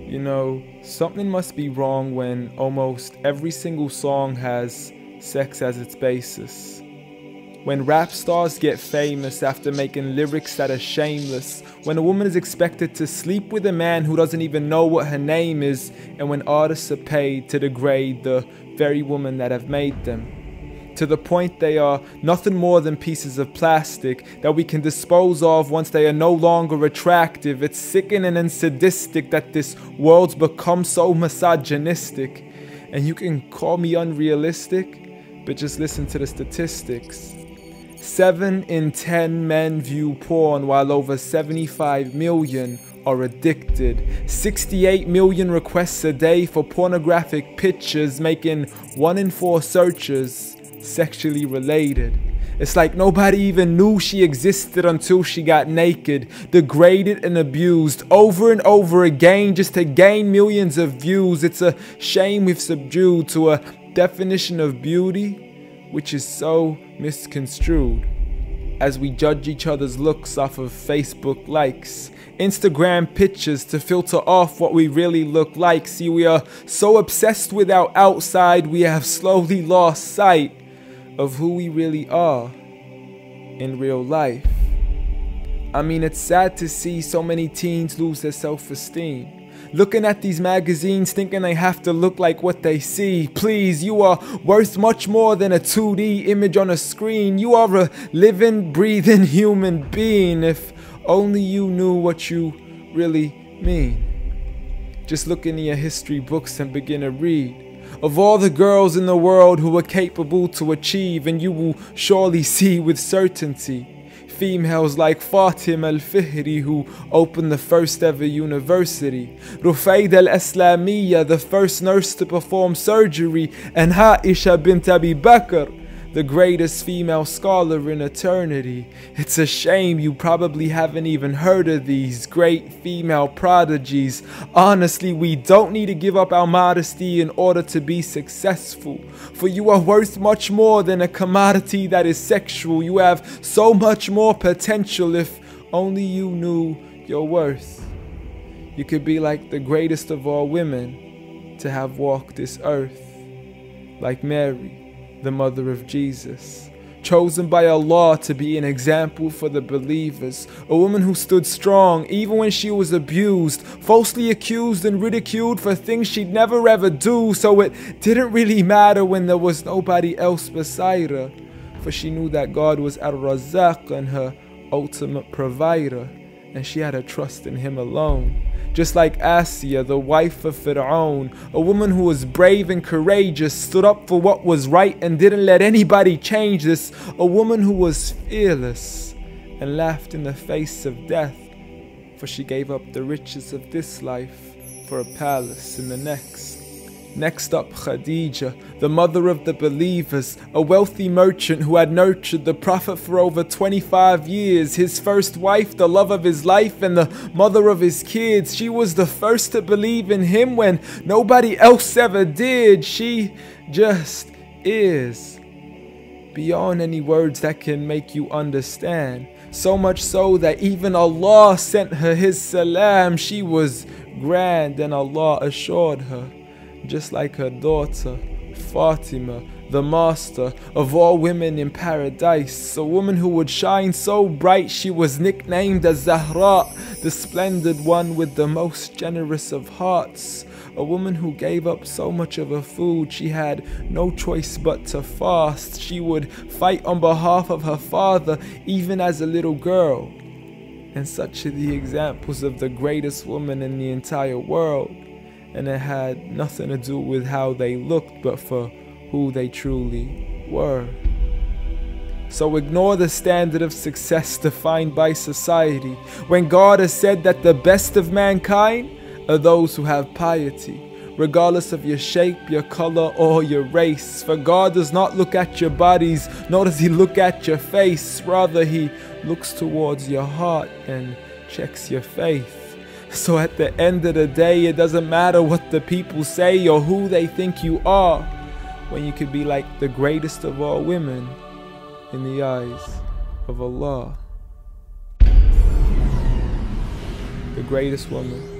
You know, something must be wrong when almost every single song has sex as its basis. When rap stars get famous after making lyrics that are shameless. When a woman is expected to sleep with a man who doesn't even know what her name is. And when artists are paid to degrade the very women that have made them. To the point they are nothing more than pieces of plastic that we can dispose of once they are no longer attractive. It's sickening and sadistic that this world's become so misogynistic. And you can call me unrealistic, but just listen to the statistics. 7 in 10 men view porn, while over 75 million are addicted. 68 million requests a day for pornographic pictures, making 1 in 4 searches sexually related. It's like nobody even knew she existed until she got naked, degraded and abused over and over again just to gain millions of views. It's a shame we've subdued to a definition of beauty which is so misconstrued. As we judge each other's looks off of Facebook likes, Instagram pictures to filter off what we really look like. See, we are so obsessed with our outside, we have slowly lost sight of who we really are in real life. I mean, it's sad to see so many teens lose their self-esteem. Looking at these magazines thinking they have to look like what they see. Please, you are worth much more than a 2D image on a screen. You are a living, breathing human being. If only you knew what you really mean. Just look into your history books and begin to read of all the girls in the world who were capable to achieve, and you will surely see with certainty females like Fatima al-Fihri, who opened the first ever university, Rufaida al-Islamiyya, the first nurse to perform surgery, and Aisha bint Abi Bakr, the greatest female scholar in eternity. It's a shame you probably haven't even heard of these great female prodigies. Honestly, we don't need to give up our modesty in order to be successful. For you are worth much more than a commodity that is sexual. You have so much more potential if only you knew your worth. You could be like the greatest of all women to have walked this earth, like Mary, the mother of Jesus, chosen by Allah to be an example for the believers, a woman who stood strong even when she was abused, falsely accused and ridiculed for things she'd never ever do, so it didn't really matter when there was nobody else beside her, for she knew that God was Ar-Razzaq and her ultimate provider, and she had a trust in Him alone. Just like Asiya, the wife of Fir'aun, a woman who was brave and courageous, stood up for what was right and didn't let anybody change this, a woman who was fearless and laughed in the face of death, for she gave up the riches of this life for a palace in the next. Next up, Khadija, the mother of the believers, a wealthy merchant who had nurtured the Prophet for over 25 years, his first wife, the love of his life, and the mother of his kids. She was the first to believe in him when nobody else ever did. She just is, beyond any words that can make you understand. So much so that even Allah sent her His salam. She was grand and Allah assured her, just like her daughter, Fatima, the master of all women in paradise, a woman who would shine so bright she was nicknamed as Zahra, the splendid one with the most generous of hearts, a woman who gave up so much of her food she had no choice but to fast. She would fight on behalf of her father even as a little girl. And such are the examples of the greatest woman in the entire world. And it had nothing to do with how they looked, but for who they truly were. So ignore the standard of success defined by society, when God has said that the best of mankind are those who have piety, regardless of your shape, your color, or your race. For God does not look at your bodies, nor does He look at your face. Rather, He looks towards your heart and checks your faith. So at the end of the day, it doesn't matter what the people say or who they think you are, when you could be like the greatest of all women in the eyes of Allah. The greatest woman